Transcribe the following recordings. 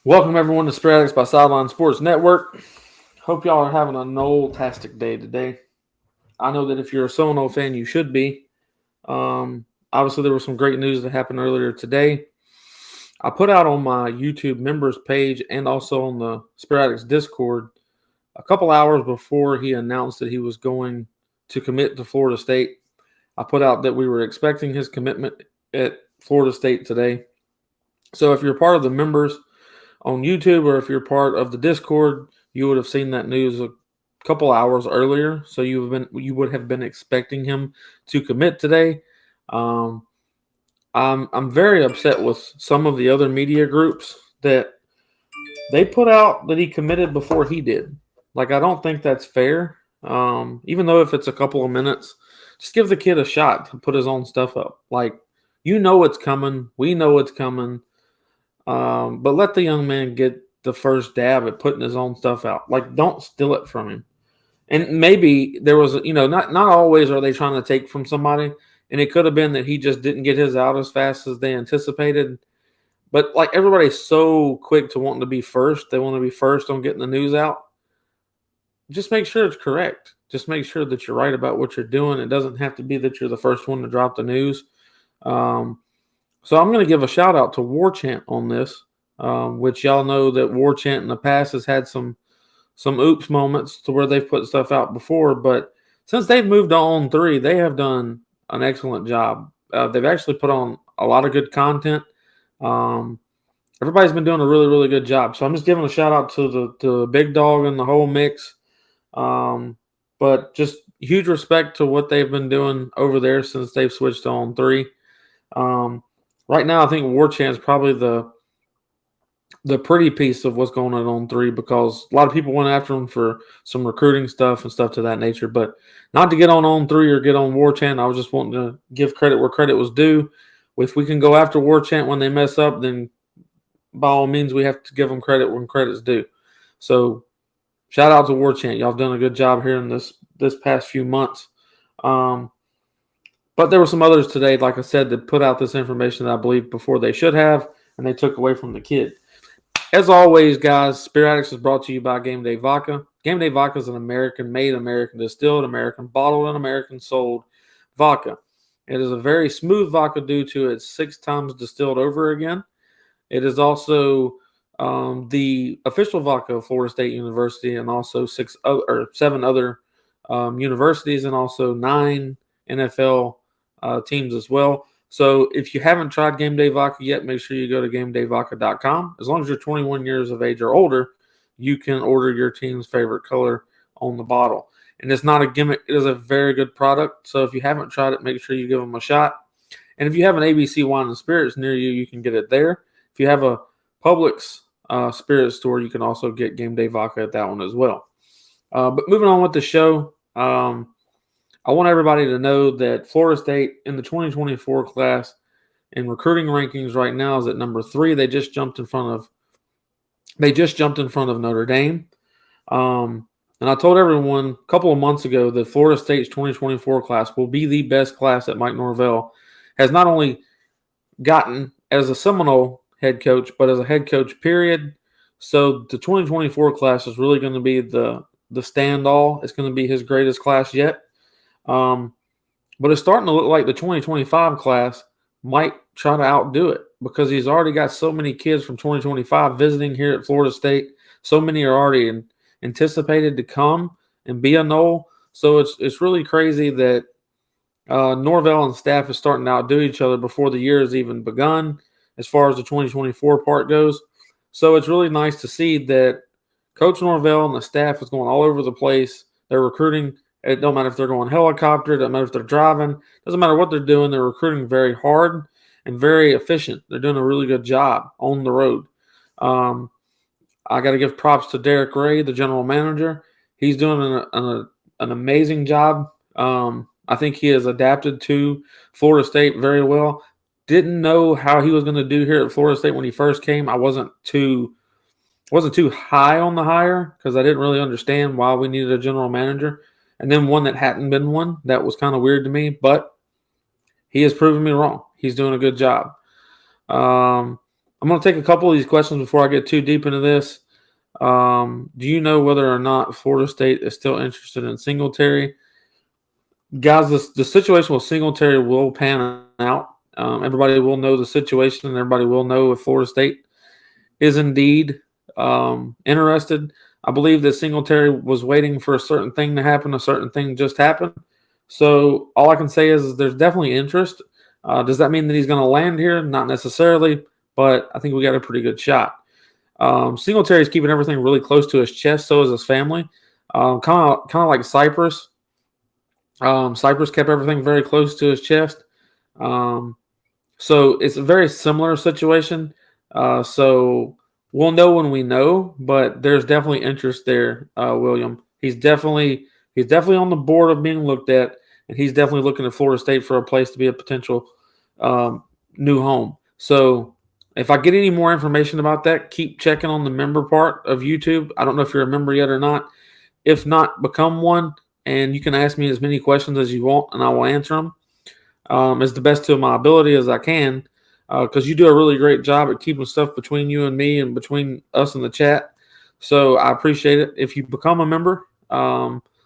Welcome everyone to Spread by Sideline Sports Network. Hope y'all are having a Noel-tastic day today. I know that if you're a Seminole fan, you should be. Obviously, there was some great news that happened earlier today. I put out on my YouTube members page and also on the Spread Discord a couple hours before he announced that he was going to commit to Florida State. I put out that we were expecting his commitment at Florida State today. So if you're part of the members on YouTube or if you're part of the Discord, you would have seen that news a couple hours earlier. So you would have been expecting him to commit today. I'm very upset with some of the other media groups that they put out that he committed before he did. Like, I don't think that's fair. Even though if it's a couple of minutes, just give the kid a shot to put his own stuff up. Like, you know it's coming. We know it's coming. But let the young man get the first dab at putting his own stuff out. Like, don't steal it from him. And maybe there was, not always are they trying to take from somebody. And it could have been that he just didn't get his out as fast as they anticipated. But, like, everybody's so quick to wanting to be first. They want to be first on getting the news out. Just make sure it's correct. Just make sure that you're right about what you're doing. It doesn't have to be that you're the first one to drop the news. So I'm going to give a shout out to War Chant on this, which y'all know that War Chant in the past has had some oops moments to where they've put stuff out before. But since they've moved on 3, they have done an excellent job. They've actually put on a lot of good content. Everybody's been doing a really, really good job. So I'm just giving a shout out to the big dog in the whole mix. But just huge respect to what they've been doing over there since they've switched on 3. Right now, I think War Chant is probably the pretty piece of what's going on 3 because a lot of people went after him for some recruiting stuff and stuff to that nature. But not to get on 3 or get on War Chant. I was just wanting to give credit where credit was due. If we can go after War Chant when they mess up, then by all means, we have to give them credit when credit's due. So shout out to War Chant. Y'all have done a good job here in this past few months. But there were some others today, like I said, that put out this information that I believe before they should have, and they took away from the kid. As always, guys, Spirit Addicts is brought to you by Game Day Vodka. Game Day Vodka is an American-made, American-distilled, American-bottled, and American-sold vodka. It is a very smooth vodka due to its 6 times distilled over again. It is also the official vodka of Florida State University and also 7 other universities and also 9 NFL teams as well. So if you haven't tried Game Day Vodka yet, make sure you go to GameDayVodka.com. As long as you're 21 years of age or older, you can order your team's favorite color on the bottle. And it's not a gimmick. It is a very good product. So if you haven't tried it, make sure you give them a shot. And if you have an ABC Wine and Spirits near you, you can get it there. If you have a Publix spirits store, you can also get Game Day Vodka at that one as well. But moving on with the show, I want everybody to know that Florida State in the 2024 class in recruiting rankings right now is at number 3. They just jumped in front of Notre Dame. And I told everyone a couple of months ago that Florida State's 2024 class will be the best class that Mike Norvell has not only gotten as a Seminole head coach, but as a head coach, period. So the 2024 class is really going to be the stand-all. It's going to be his greatest class yet. But it's starting to look like the 2025 class might try to outdo it because he's already got so many kids from 2025 visiting here at Florida State. So many are already anticipated to come and be a Nole. So it's really crazy that Norvell and staff is starting to outdo each other before the year has even begun as far as the 2024 part goes. So it's really nice to see that Coach Norvell and the staff is going all over the place. They're recruiting. It don't matter if they're going helicopter. It doesn't matter if they're driving. It doesn't matter what they're doing. They're recruiting very hard and very efficient. They're doing a really good job on the road. I got to give props to Derek Ray, the general manager. He's doing an amazing job. I think he has adapted to Florida State very well. Didn't know how he was going to do here at Florida State when he first came. I wasn't too high on the hire because I didn't really understand why we needed a general manager. And then one that hadn't been one, that was kind of weird to me. But he has proven me wrong. He's doing a good job. I'm I'm going to take a couple of these questions before I get too deep into this. Do you know whether or not Florida State is still interested in Singletary? Guys, the situation with Singletary will pan out. Everybody will know the situation, and everybody will know if Florida State is indeed interested. I believe that Singletary was waiting for a certain thing to happen. A certain thing just happened. So all I can say is there's definitely interest. Does that mean that he's going to land here? Not necessarily, but I think we got a pretty good shot. Singletary is keeping everything really close to his chest. So is his family. Kind of like Cypress. Cypress kept everything very close to his chest. So it's a very similar situation. So we'll know when we know, but there's definitely interest there, William. He's definitely on the board of being looked at, and he's definitely looking at Florida State for a place to be a potential new home. So if I get any more information about that, keep checking on the member part of YouTube. I don't know if you're a member yet or not. If not, become one, and you can ask me as many questions as you want, and I will answer them as the best to my ability as I can, because you do a really great job at keeping stuff between you and me and between us in the chat. So I appreciate it. If you become a member,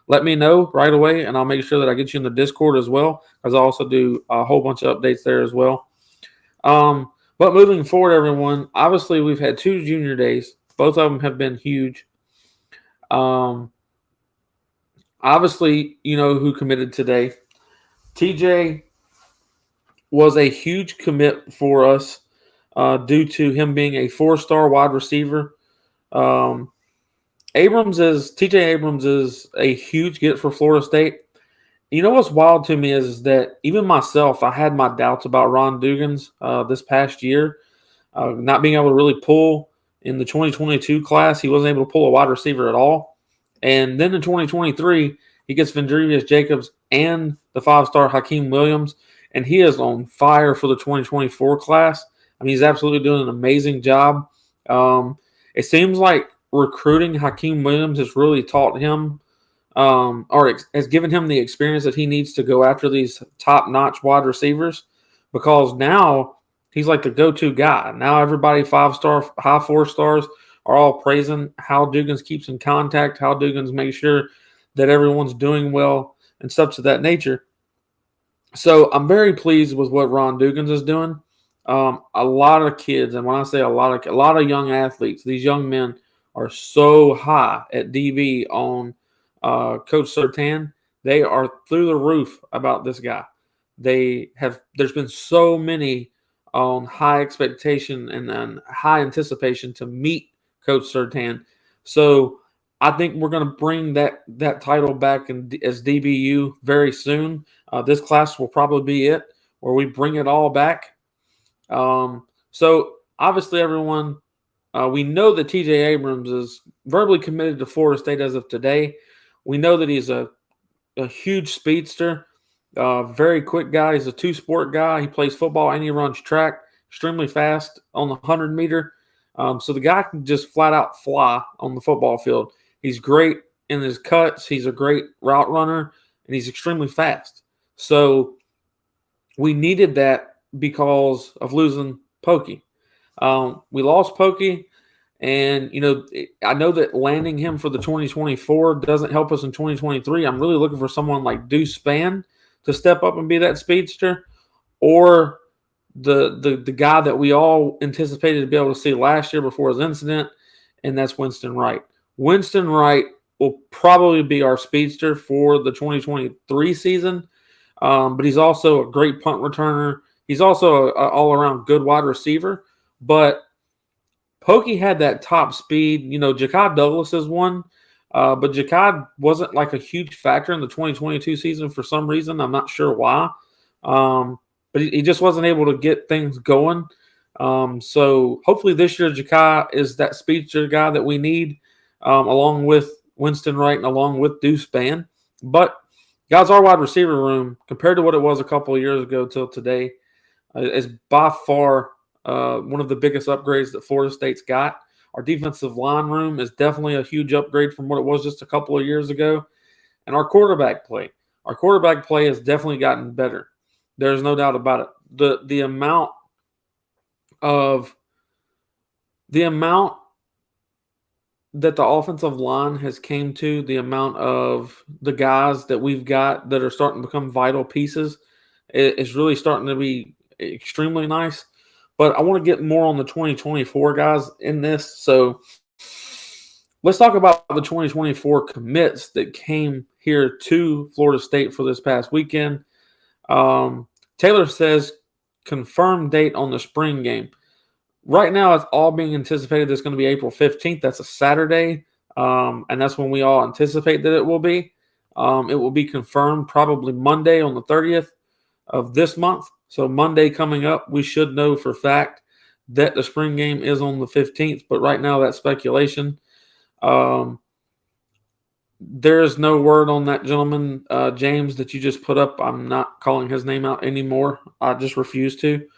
let me know right away, and I'll make sure that I get you in the Discord as well, because I also do a whole bunch of updates there as well. But moving forward, everyone, obviously we've had 2 junior days. Both of them have been huge. Obviously, you know who committed today. TJ was a huge commit for us due to him being a 4-star wide receiver. TJ Abrams is a huge get for Florida State. You know what's wild to me is that even myself, I had my doubts about Ron Dugans this past year, not being able to really pull in the 2022 class. He wasn't able to pull a wide receiver at all. And then in 2023, he gets Vendrivius Jacobs and the 5-star Hakeem Williams, and he is on fire for the 2024 class. I mean, he's absolutely doing an amazing job. It seems like recruiting Hakeem Williams has really taught him or has given him the experience that he needs to go after these top-notch wide receivers, because now he's like the go-to guy. Now everybody 5-star, high 4 stars are all praising how Dugans keeps in contact, how Dugans makes sure that everyone's doing well and stuff to that nature. So I'm very pleased with what Ron Dugans is doing. A lot of kids, and when I say a lot of young athletes, these young men are so high at DB on Coach Surtain. They are through the roof about this guy. There's been so many on high expectation and high anticipation to meet Coach Surtain. So I think we're going to bring that title back as DBU very soon. This class will probably be it, where we bring it all back. So obviously, everyone, we know that TJ Abrams is verbally committed to Florida State as of today. We know that he's a huge speedster, very quick guy. He's a 2-sport guy. He plays football and he runs track, extremely fast on the 100-meter. So the guy can just flat out fly on the football field. He's great in his cuts. He's a great route runner, and he's extremely fast. So we needed that because of losing Pokey. We lost Pokey, and, I know that landing him for the 2024 doesn't help us in 2023. I'm really looking for someone like Deuce Spann to step up and be that speedster, or the guy that we all anticipated to be able to see last year before his incident, and that's Winston Wright. Winston Wright will probably be our speedster for the 2023 season, but he's also a great punt returner. He's also an all-around good wide receiver, but Pokey had that top speed. Ja'Kai Douglas is one, but Ja'Kai wasn't like a huge factor in the 2022 season for some reason. I'm not sure why, but he just wasn't able to get things going. So hopefully this year Ja'Kai is that speedster guy that we need, along with Winston Wright and along with Deuce Spann. But guys, our wide receiver room, compared to what it was a couple of years ago till today, is by far one of the biggest upgrades that Florida State's got. Our defensive line room is definitely a huge upgrade from what it was just a couple of years ago. And our quarterback play has definitely gotten better. There's no doubt about it. The amount of the amount that the offensive line has came to, the amount of the guys that we've got that are starting to become vital pieces is really starting to be extremely nice. But I want to get more on the 2024 guys in this. So let's talk about the 2024 commits that came here to Florida State for this past weekend. Taylor says confirmed date on the spring game. Right now, it's all being anticipated that's going to be April 15th. That's a Saturday, and that's when we all anticipate that it will be. It will be confirmed probably Monday on the 30th of this month. So Monday coming up, we should know for fact that the spring game is on the 15th. But right now, that's speculation. There is no word on that gentleman, James, that you just put up. I'm not calling his name out anymore. I just refuse to.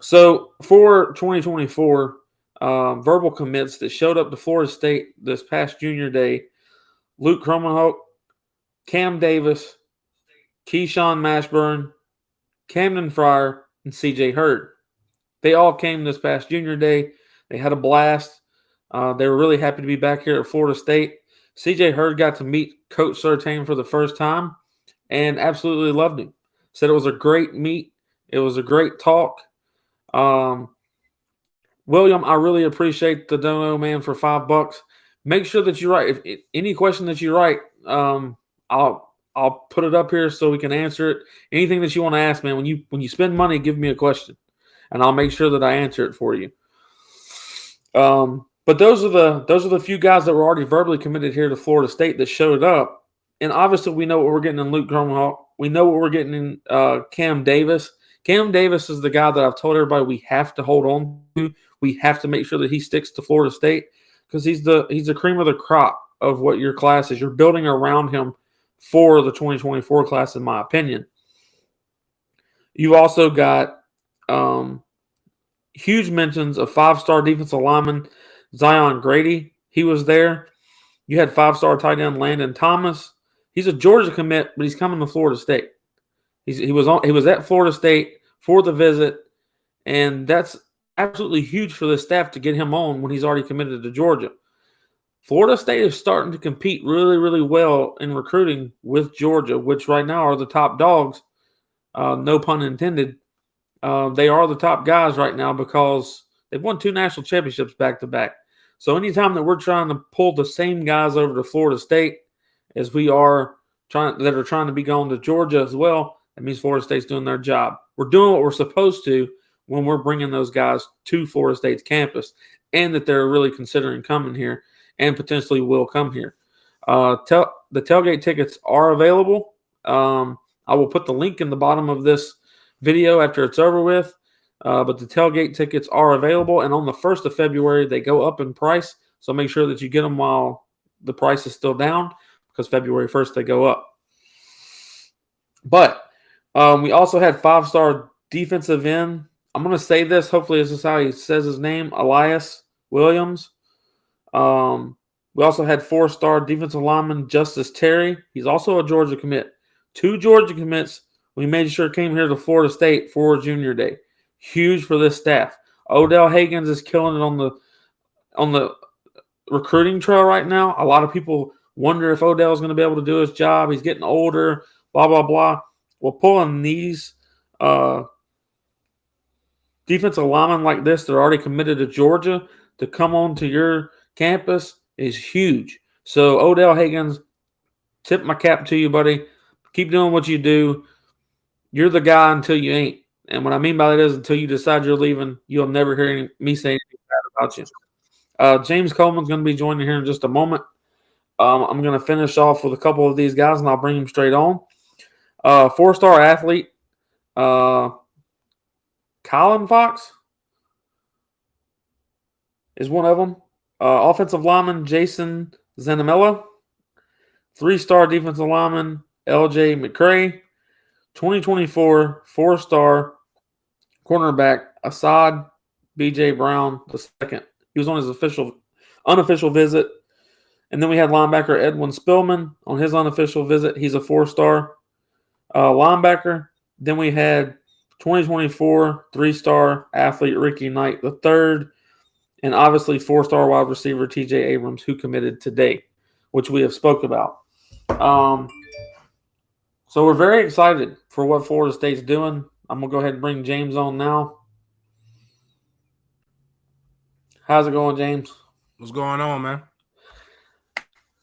So for 2024, verbal commits that showed up to Florida State this past junior day, Luke Kromenhoek, Cam Davis, Keyshawn Mashburn, Camden Fryer, and CJ Hurd. They all came this past junior day. They had a blast. They were really happy to be back here at Florida State. CJ Hurd got to meet Coach Surtain for the first time and absolutely loved him. Said it was a great meet. It was a great talk. William, I really appreciate the dono, man, for $5. Make sure that you write. If any question that you write, I'll put it up here so we can answer it. Anything that you want to ask, man, when you spend money, give me a question, and I'll make sure that I answer it for you. But those are the few guys that were already verbally committed here to Florida State that showed up, and obviously we know what we're getting in Luke Kromenhoek. We know what we're getting in Cam Davis. Cam Davis is the guy that I've told everybody we have to hold on to. We have to make sure that he sticks to Florida State because he's the cream of the crop of what your class is. You're building around him for the 2024 class, in my opinion. You've also got huge mentions of 5-star defensive lineman Zion Grady. He was there. You had 5-star tight end Landon Thomas. He's a Georgia commit, but he's coming to Florida State. He was at Florida State for the visit, and that's absolutely huge for the staff to get him on when he's already committed to Georgia. Florida State is starting to compete really, really well in recruiting with Georgia, which right now are the top dogs. No pun intended. They are the top guys right now because they've won 2 national championships back to back. So anytime that we're trying to pull the same guys over to Florida State as we are trying to be going to Georgia as well, that means Florida State's doing their job. We're doing what we're supposed to when we're bringing those guys to Florida State's campus, and that they're really considering coming here and potentially will come here. The tailgate tickets are available. I will put the link in the bottom of this video after it's over with. But the tailgate tickets are available, and on the 1st of February, they go up in price. So make sure that you get them while the price is still down, because February 1st, they go up. But we also had 5-star defensive end. I'm going to say this. Hopefully, this is how he says his name, Elias Williams. We also had 4-star defensive lineman Justice Terry. He's also a Georgia commit. 2 Georgia commits we made sure came here to Florida State for Junior Day. Huge for this staff. Odell Hagens is killing it on the recruiting trail right now. A lot of people wonder if Odell is going to be able to do his job. He's getting older, blah, blah, blah. Well, pulling these defensive linemen like this that are already committed to Georgia to come on to your campus is huge. So, Odell Hagens, tip my cap to you, buddy. Keep doing what you do. You're the guy until you ain't. And what I mean by that is until you decide you're leaving, you'll never hear me say anything bad about you. James Coleman's going to be joining here in just a moment. I'm going to finish off with a couple of these guys, and I'll bring them straight on. 4-star athlete, Colin Fox is one of them. Offensive lineman, Jason Zanamella. 3-star defensive lineman, LJ McCray. 2024 4-star cornerback, Assad BJ Brown II. He was on his unofficial visit. And then we had linebacker Edwin Spillman on his unofficial visit. He's a 4-star linebacker. Then we had 2024 3-star athlete Ricky Knight III. and obviously 4-star wide receiver TJ Abrams, who committed today, which we have spoke about. So we're very excited for what Florida State's doing. I'm going to go ahead and bring James on now. How's it going, James? What's going on, man?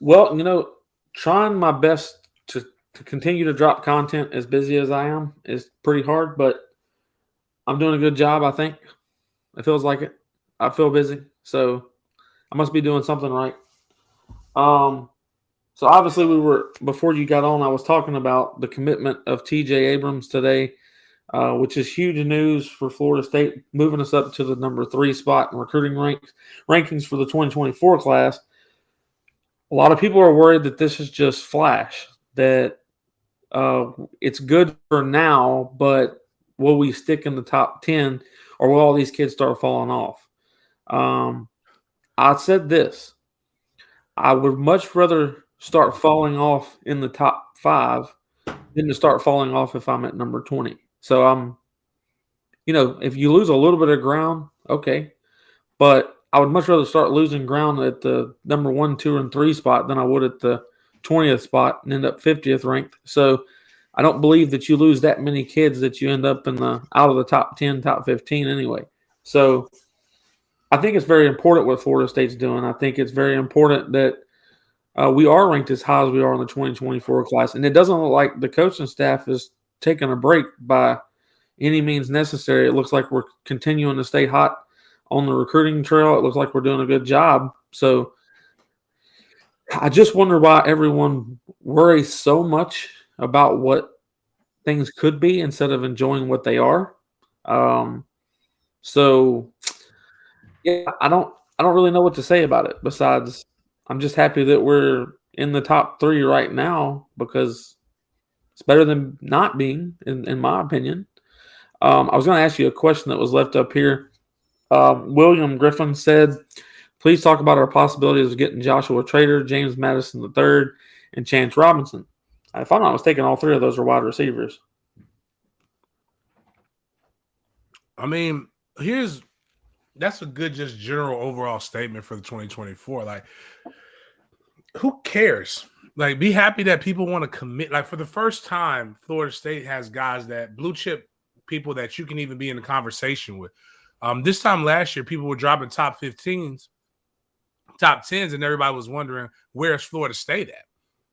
Well, trying my best to continue to drop content as busy as I am is pretty hard, but I'm doing a good job, I think. It feels like it. I feel busy, so I must be doing something right. So obviously before you got on, I was talking about the commitment of TJ Abrams today, which is huge news for Florida State, moving us up to the number 3 spot in recruiting rankings for the 2024 class. A lot of people are worried that this is just flash, that it's good for now, but will we stick in the top 10 or will all these kids start falling off? I said this. I would much rather start falling off in the top 5 than to start falling off if I'm at number 20. So if you lose a little bit of ground, okay. But I would much rather start losing ground at the number 1, 2, and 3 spot than I would at the 20th spot and end up 50th ranked. So I don't believe that you lose that many kids that you end up out of the top 10, top 15 anyway. So I think it's very important what Florida State's doing. I think it's very important that we are ranked as high as we are in the 2024 class. And it doesn't look like the coaching staff is taking a break by any means necessary. It looks like we're continuing to stay hot on the recruiting trail. It looks like we're doing a good job. So I just wonder why everyone worries so much about what things could be instead of enjoying what they are. So yeah, I don't really know what to say about it besides I'm just happy that we're in the top 3 right now because it's better than not being, in my opinion. I was going to ask you a question that was left up here. William Griffin said, please talk about our possibilities of getting Joshua Trader, James Madison III, and Chance Robinson. If I'm not mistaken, all 3 of those are wide receivers. I mean, that's a good, just general overall statement for the 2024. Like, who cares? Like, be happy that people want to commit. Like, for the first time, Florida State has guys that blue chip people that you can even be in a conversation with. This time last year, people were dropping top 10s, and everybody was wondering, where's Florida State at?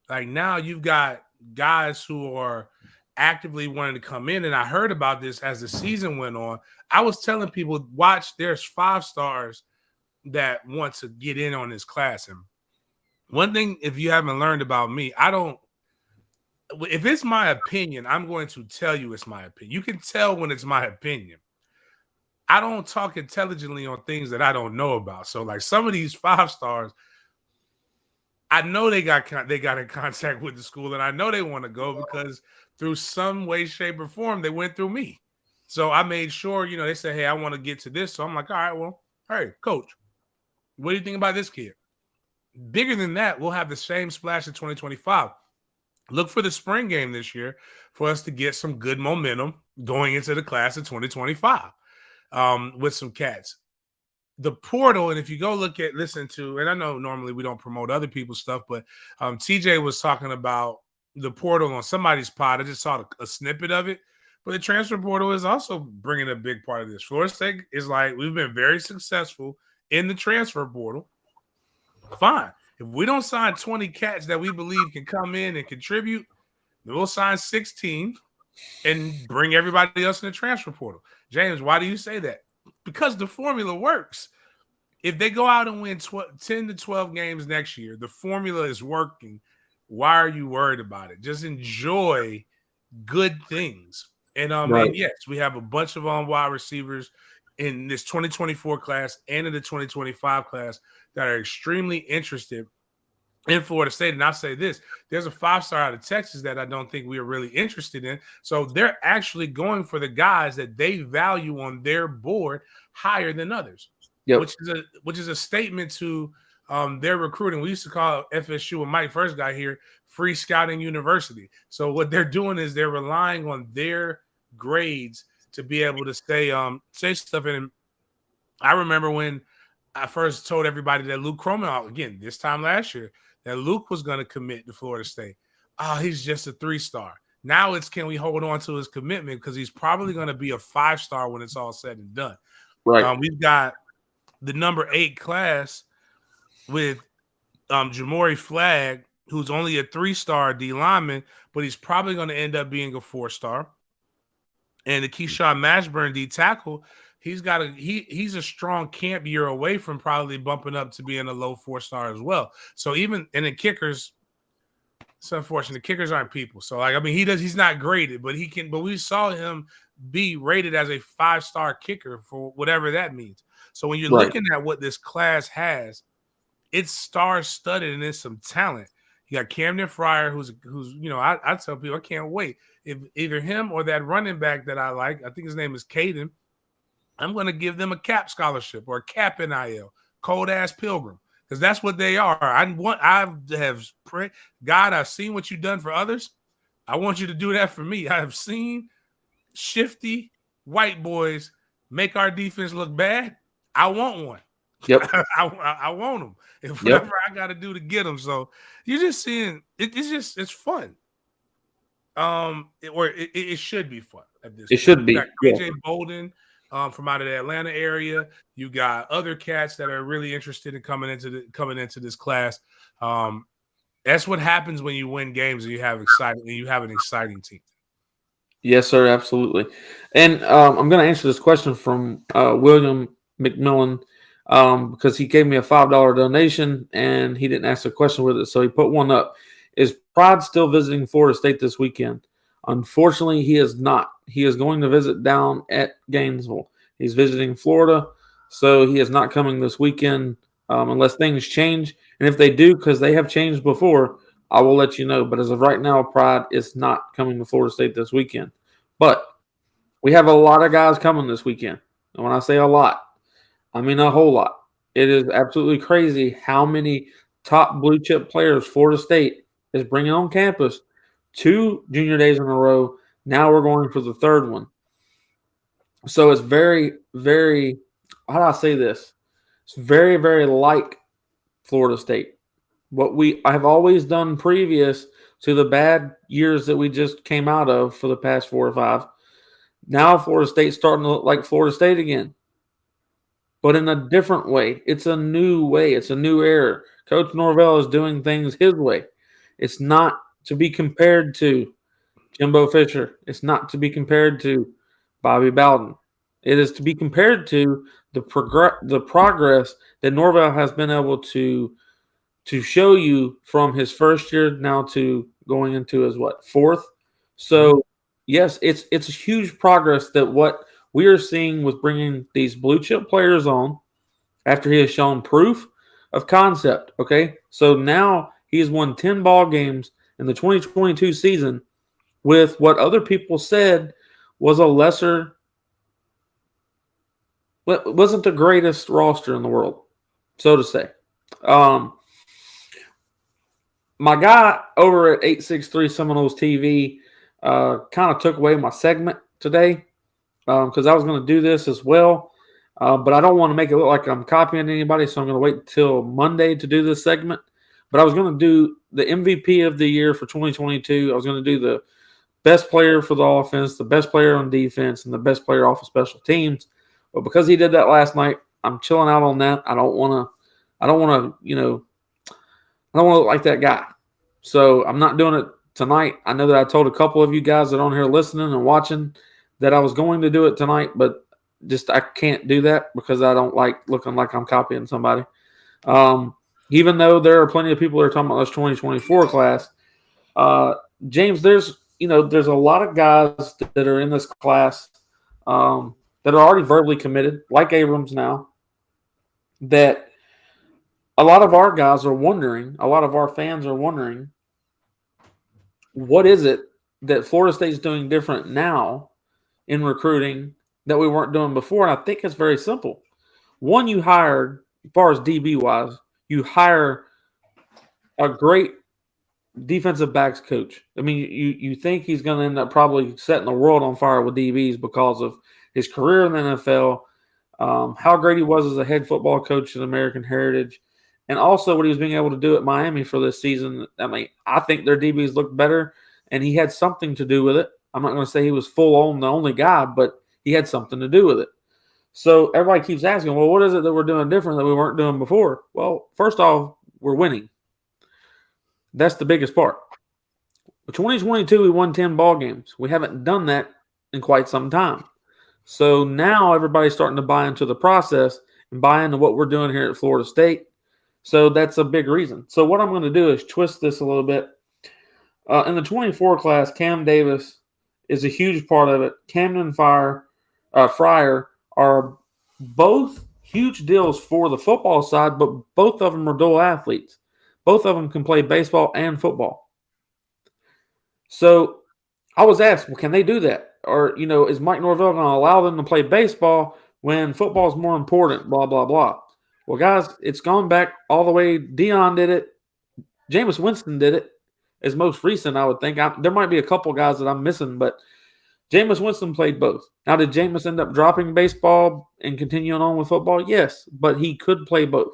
Like, now you've got guys who are actively wanting to come in, and I heard about this as the season went on. I was telling people, watch, there's 5 stars that want to get in on this class. And one thing, if you haven't learned about me, if it's my opinion, I'm going to tell you it's my opinion. You can tell when it's my opinion. I don't talk intelligently on things that I don't know about. So, like, some of these 5 stars, I know they got in contact with the school, and I know they want to go because through some way, shape, or form, they went through me. So I made sure, they said, hey, I want to get to this. So I'm like, all right, well, hey, coach, what do you think about this kid? Bigger than that, we'll have the same splash in 2025. Look for the spring game this year for us to get some good momentum going into the class of 2025 with some cats. The portal, and if you go listen to, and I know normally we don't promote other people's stuff, but TJ was talking about the portal on somebody's pod. I just saw a snippet of it. But the transfer portal is also bringing a big part of this. Florida State is like, we've been very successful in the transfer portal. Fine. If we don't sign 20 cats that we believe can come in and contribute, then we'll sign 16 and bring everybody else in the transfer portal. James, why do you say that? Because the formula works. If they go out and win 10 to 12 games next year, the formula is working. Why are you worried about it? Just enjoy good things. And, Right. And yes, we have a bunch of wide receivers in this 2024 class and in the 2025 class that are extremely interested in Florida State. And I'll say this, there's a 5-star out of Texas that I don't think we are really interested in. So they're actually going for the guys that they value on their board higher than others, yep. which is a statement to their recruiting. We used to call FSU, when Mike first got here, free scouting university. So what they're doing is they're relying on their grades to be able to say stuff. And I remember when I first told everybody that Luke Croman, again, this time last year, that Luke was going to commit to Florida State. Oh, he's just a 3-star. Now it's, can we hold on to his commitment, because he's probably going to be a 5-star when it's all said and done. Right. We've got the number 8 class with Jamori Flagg, who's only a 3-star D lineman, but he's probably going to end up being a 4-star. And the Keyshawn Mashburn D tackle, he's a strong camp year away from probably bumping up to being a low 4-star as well. So even, and the kickers, it's unfortunate. The kickers aren't people. So he's not graded, but we saw him be rated as a 5-star kicker for whatever that means. So when you're looking at what this class has, it's star-studded and it's some talent. You got Camden Fryer, who's I tell people I can't wait. If either him or that running back that I like, I think his name is Caden, I'm going to give them a cap scholarship or a cap NIL, cold ass pilgrim, because that's what they are. God, I've seen what you've done for others. I want you to do that for me. I have seen shifty white boys make our defense look bad. I want one. Yep. I want them. If whatever I got to do to get them. So you're just seeing it's fun. It should be fun at this. It should be. KJ Bolden from out of the Atlanta area. You got other cats that are really interested in coming into this class. That's what happens when you win games and you have an exciting team. Yes, sir, absolutely. And I'm going to answer this question from William McMillan because he gave me a $5 donation and he didn't ask a question with it, so he put one up. Is Pride still visiting Florida State this weekend? Unfortunately, he is not. He is going to visit down at Gainesville. He's visiting Florida, so he is not coming this weekend unless things change. And if they do, because they have changed before, I will let you know. But as of right now, Pride is not coming to Florida State this weekend. But we have a lot of guys coming this weekend. And when I say a lot, I mean a whole lot. It is absolutely crazy how many top blue chip players Florida State is bringing on campus. 2 junior days in a row. Now we're going for the third one. So it's very, very, how do I say this? It's very, very like Florida State. What I have always done previous to the bad years that we just came out of for the past 4 or 5. Now Florida State's starting to look like Florida State again, but in a different way. It's a new way. It's a new era. Coach Norvell is doing things his way. It's not to be compared to Jimbo Fisher. It's not to be compared to Bobby Bowden. It is to be compared to the progress that Norvell has been able to show you from his first year now to going into his 4th. So yes, it's a huge progress that what we are seeing with bringing these blue chip players on after he has shown proof of concept. Okay, so now he has won 10 ball games in the 2022 season with what other people said was a lesser, wasn't the greatest roster in the world, so to say. My guy over at 863 Seminoles TV kind of took away my segment today because I was going to do this as well, but I don't want to make it look like I'm copying anybody, so I'm going to wait until Monday to do this segment. But I was going to do the MVP of the year for 2022. I was going to do the best player for the offense, the best player on defense, and the best player off of special teams. But because he did that last night, I'm chilling out on that. I don't want to look like that guy. So I'm not doing it tonight. I know that I told a couple of you guys that are on here listening and watching that I was going to do it tonight, but just I can't do that because I don't like looking like I'm copying somebody. Even though there are plenty of people that are talking about this 2024 class, James, there's a lot of guys that are in this class that are already verbally committed, like Abrams now, that a lot of our guys are wondering, a lot of our fans are wondering, what is it that Florida State's doing different now in recruiting that we weren't doing before? And I think it's very simple. One, you hired, as far as DB-wise, you hire a great defensive backs coach. I mean, you think he's going to end up probably setting the world on fire with DBs because of his career in the NFL, how great he was as a head football coach in American Heritage, and also what he was being able to do at Miami for this season. I mean, I think their DBs looked better, and he had something to do with it. I'm not going to say he was full on the only guy, but he had something to do with it. So everybody keeps asking, well, what is it that we're doing different that we weren't doing before? Well, first off, we're winning. That's the biggest part. 2022, we won 10 ball games. We haven't done that in quite some time. So now everybody's starting to buy into the process and buy into what we're doing here at Florida State. So that's a big reason. So what I'm going to do is twist this a little bit. In the 24 class, Cam Davis is a huge part of it. Camden Fryer are both huge deals for the football side, but both of them are dual athletes. Both of them can play baseball and football. So I was asked, well, can they do that? Or, is Mike Norvell going to allow them to play baseball when football is more important, blah, blah, blah. Well, guys, it's gone back all the way. Dion did it. Jameis Winston did it as most recent, I would think. There might be a couple guys that I'm missing, but Jameis Winston played both. Now, did Jameis end up dropping baseball and continuing on with football? Yes, but he could play both.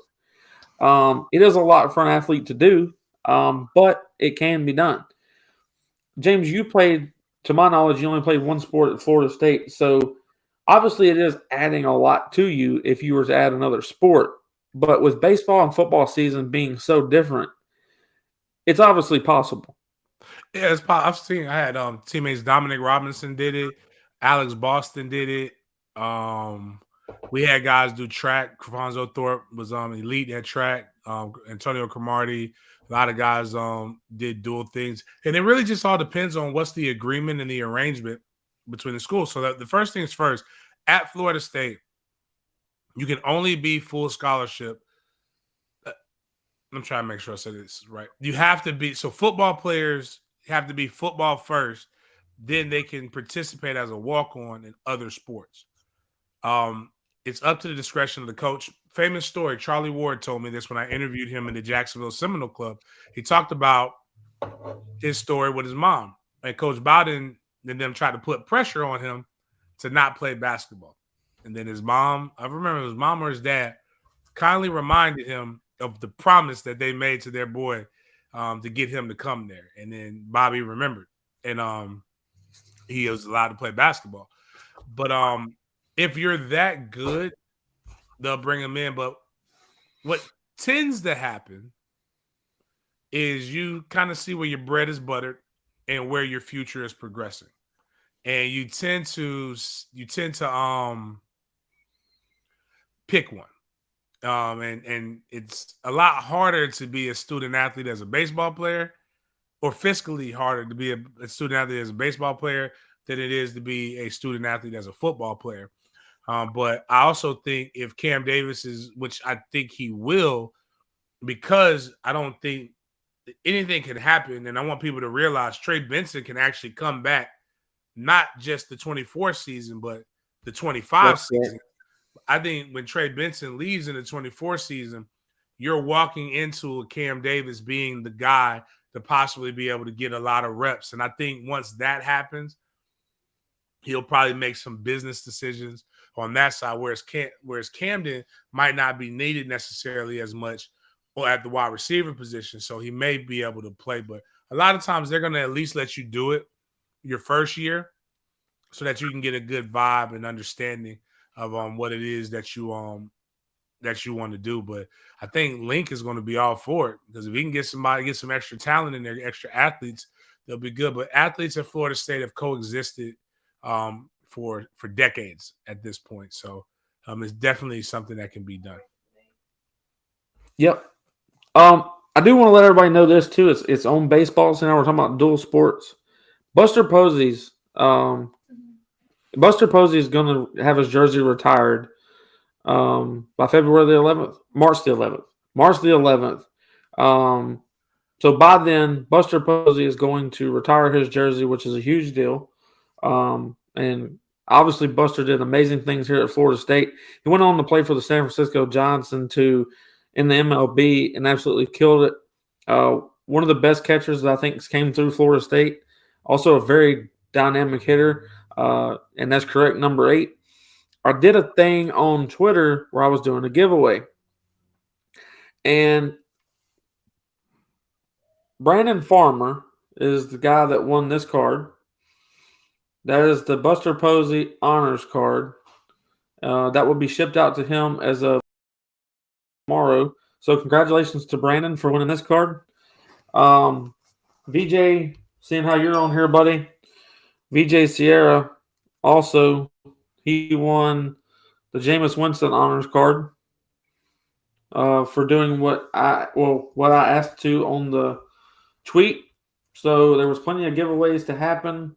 It is a lot for an athlete to do, but it can be done. James, you played, to my knowledge, you only played one sport at Florida State. So obviously it is adding a lot to you if you were to add another sport. But with baseball and football season being so different, it's obviously possible. Yeah, I've seen. I had teammates Dominic Robinson did it, Alex Boston did it. We had guys do track. Cafonzo Thorpe was elite at track. Antonio Cromartie, a lot of guys did dual things, and it really just all depends on what's the agreement and the arrangement between the schools. So that the first things first, at Florida State, you can only be full scholarship. I'm trying to make sure I said this right. You have to be, so football players have to be football first, then they can participate as a walk-on in other sports. It's up to the discretion of the coach. Famous story, Charlie Ward told me this when I interviewed him in the Jacksonville Seminole Club. He talked about his story with his mom. And Coach Bowden and them tried to put pressure on him to not play basketball. And then his mom, I remember his mom or his dad, kindly reminded him of the promise that they made to their boy to get him to come there. And then Bobby remembered. And he was allowed to play basketball. But if you're that good, they'll bring him in. But what tends to happen is you kind of see where your bread is buttered and where your future is progressing. And you tend to pick one. And it's a lot harder to be a student athlete as a baseball player, or fiscally harder to be a student athlete as a baseball player than it is to be a student athlete as a football player. But I also think if Cam Davis is, which I think he will, because I don't think anything can happen, and I want people to realize Trey Benson can actually come back, not just the 24 season, but the 25 season. I think when Trey Benson leaves in the 24 season, you're walking into a Cam Davis being the guy to possibly be able to get a lot of reps. And I think once that happens, he'll probably make some business decisions on that side, whereas Camden might not be needed necessarily as much or at the wide receiver position. So he may be able to play, but a lot of times they're going to at least let you do it your first year so that you can get a good vibe and understanding of what it is that you want to do. But I think Link is going to be all for it, because if he can get some extra talent in there, extra athletes, they'll be good. But athletes at Florida State have coexisted for decades at this point. So it's definitely something that can be done. Yep. I do want to let everybody know this too. It's on baseball. So now we're talking about dual sports. Buster Posey's going to have his jersey retired by February the 11th, March the 11th. So by then, Buster Posey is going to retire his jersey, which is a huge deal. And obviously, Buster did amazing things here at Florida State. He went on to play for the San Francisco Giants in the MLB and absolutely killed it. One of the best catchers that I think came through Florida State. Also a very dynamic hitter, and that's correct, number 8. I did a thing on Twitter where I was doing a giveaway. And Brandon Farmer is the guy that won this card. That is the Buster Posey Honors card. That will be shipped out to him as of tomorrow. So congratulations to Brandon for winning this card. VJ, seeing how you're on here, buddy. VJ Sierra also, he won the Jameis Winston Honors card for doing what I asked to on the tweet. So there was plenty of giveaways to happen.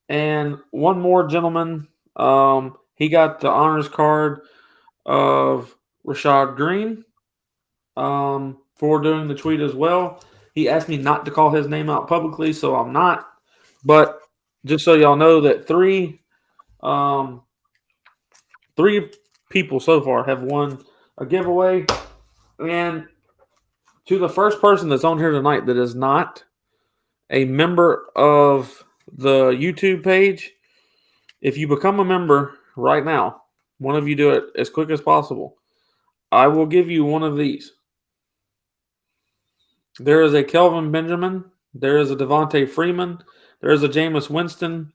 And one more gentleman, he got the honors card of Rashad Green for doing the tweet as well. He asked me not to call his name out publicly, so I'm not. But just so y'all know that three people so far have won a giveaway. And to the first person that's on here tonight that is not a member of the YouTube page, if you become a member right now, one of you do it as quick as possible, I will give you one of these. There is a Kelvin Benjamin, there is a Devontae Freeman, there is a Jameis Winston,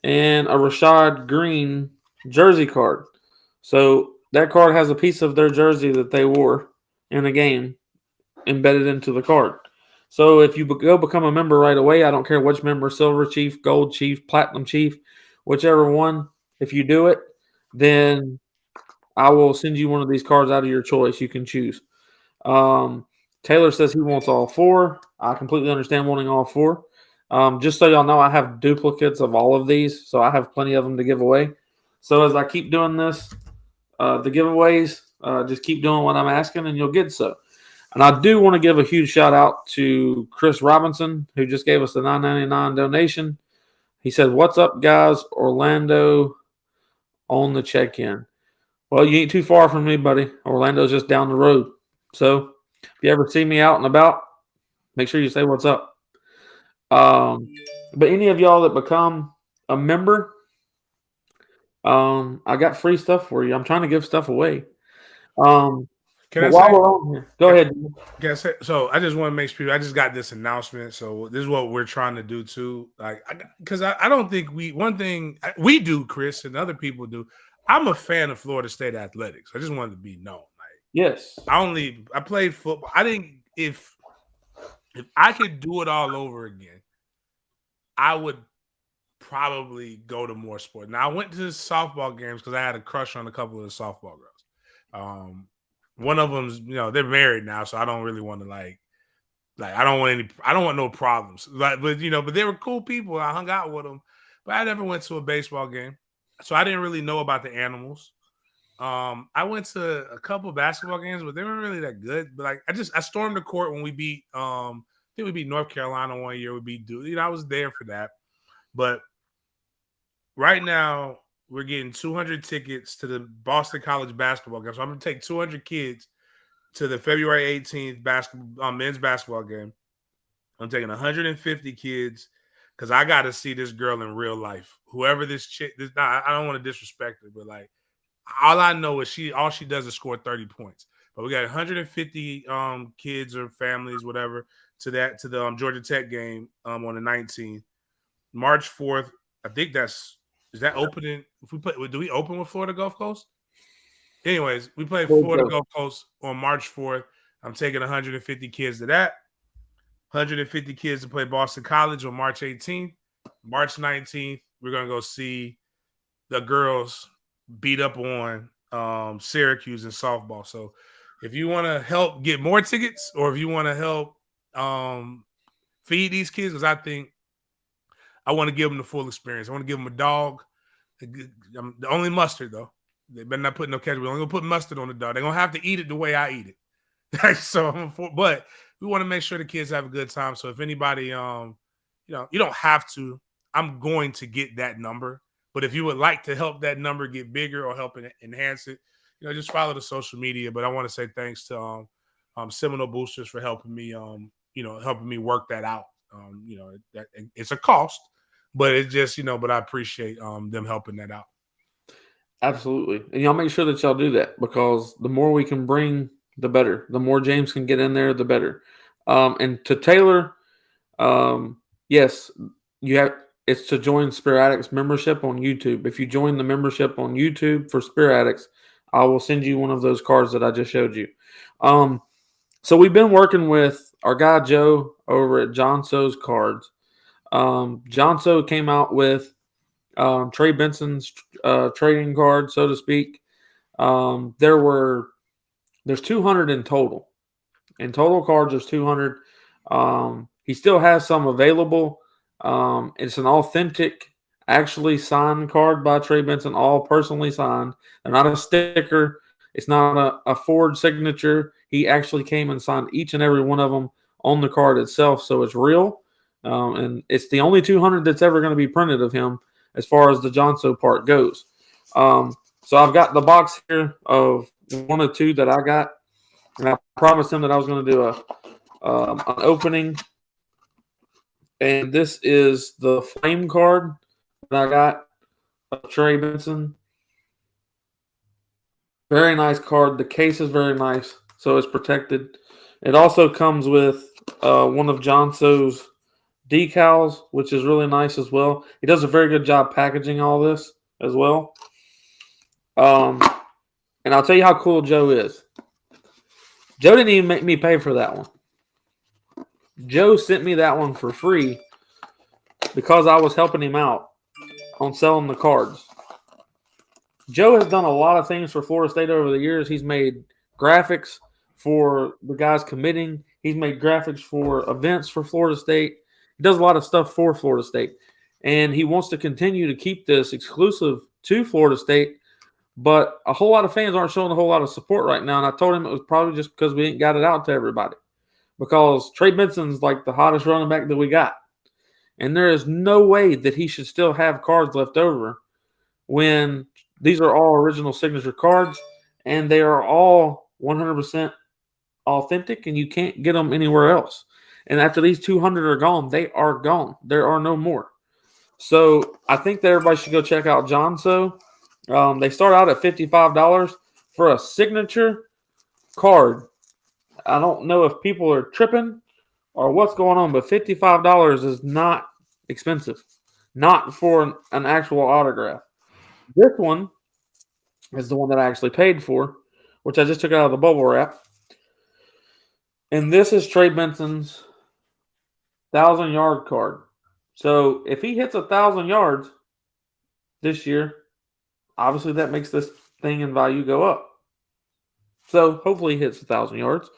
and a Rashad Green jersey card. So that card has a piece of their jersey that they wore in a game embedded into the card. So if you go become a member right away, I don't care which member, Silver Chief, Gold Chief, Platinum Chief, whichever one, if you do it, then I will send you one of these cards out of your choice. You can choose. Taylor says he wants all four. I completely understand wanting all four. Just so y'all know, I have duplicates of all of these, so I have plenty of them to give away. So as I keep doing this, the giveaways, just keep doing what I'm asking, and you'll get so. And I do want to give a huge shout out to Chris Robinson, who just gave us the $9.99 donation. He said, "What's up, guys? Orlando on the check-in." Well, you ain't too far from me, buddy. Orlando's just down the road. So if you ever see me out and about, make sure you say what's up. But any of y'all that become a member, I got free stuff for you. I'm trying to give stuff away. Can I while say? we're on here, go ahead. Can I say? So I just want to make sure I just got this announcement. So this is what we're trying to do too. Like, because I don't think one thing we do, Chris, and other people do. I'm a fan of Florida State athletics. I just wanted to be known. Like, yes, I played football. I didn't. If I could do it all over again, I would probably go to more sport. Now I went to softball games because I had a crush on a couple of the softball girls. One of them's, they're married now, so I don't really want to like I don't want no problems. But they were cool people. I hung out with them, but I never went to a baseball game, so I didn't really know about the animals. I went to a couple of basketball games, but they weren't really that good. But like I stormed the court when we beat I think we beat North Carolina one year. We beat Duke. I was there for that. But right now we're getting 200 tickets to the Boston College basketball game. So I'm going to take 200 kids to the February 18th men's basketball game. I'm taking 150 kids because I got to see this girl in real life. Whoever this chick, I don't want to disrespect her, but like all I know is all she does is score 30 points. But we got 150 kids or families, whatever, to the Georgia Tech game on the 19th. March 4th, I think is that opening? Do we open with Florida Gulf Coast? Anyways, we play Florida Gulf Coast on March 4th. I'm taking 150 kids to that. 150 kids to play Boston College on March 18th. March 19th, we're going to go see the girls beat up on Syracuse in softball. So if you want to help get more tickets or if you want to help feed these kids, because I think I want to give them the full experience. I want to give them a dog. The only mustard, though. They better not put no ketchup. We're only going to put mustard on the dog. They're going to have to eat it the way I eat it. But we want to make sure the kids have a good time. So if anybody, you don't have to. I'm going to get that number. But if you would like to help that number get bigger or help enhance it, just follow the social media. But I want to say thanks to Seminole Boosters for helping me, helping me work that out. That it's a cost, but it's just, but I appreciate them helping that out. Absolutely. And y'all make sure that y'all do that because the more we can bring, the better. The more James can get in there, the better. And to Taylor, yes, you have. It's to join Spirit Addicts membership on YouTube. If you join the membership on YouTube for Spirit Addicts, I will send you one of those cards that I just showed you. So we've been working with our guy Joe over at John So's Cards. John So came out with Trey Benson's trading card, so to speak. There's 200 in total. In total cards, there's 200. He still has some available. It's an authentic, actually signed card by Trey Benson, all personally signed. They're not a sticker. It's not a forward signature. He actually came and signed each and every one of them on the card itself, so it's real. And it's the only 200 that's ever going to be printed of him as far as the Johnso part goes. So I've got the box here of one or two that I got, and I promised him that I was going to do an opening. And this is the flame card that I got of Trey Benson. Very nice card. The case is very nice, so it's protected. It also comes with one of John So's decals, which is really nice as well. He does a very good job packaging all this as well. And I'll tell you how cool Joe is. Joe didn't even make me pay for that one. Joe sent me that one for free because I was helping him out on selling the cards. Joe has done a lot of things for Florida State over the years. He's made graphics for the guys committing. He's made graphics for events for Florida State. He does a lot of stuff for Florida State. And he wants to continue to keep this exclusive to Florida State. But a whole lot of fans aren't showing a whole lot of support right now. And I told him it was probably just because we ain't got it out to everybody. Because Trey Benson's like the hottest running back that we got. And there is no way that he should still have cards left over when these are all original signature cards and they are all 100% authentic and you can't get them anywhere else. And after these 200 are gone, they are gone. There are no more. So I think that everybody should go check out John So. They start out at $55 for a signature card. I don't know if people are tripping or what's going on, but $55 is not expensive. Not for an actual autograph. This one is the one that I actually paid for, which I just took out of the bubble wrap. And this is Trey Benson's 1,000-yard card. So if he hits 1,000 yards this year, obviously that makes this thing in value go up. So hopefully he hits 1,000 yards.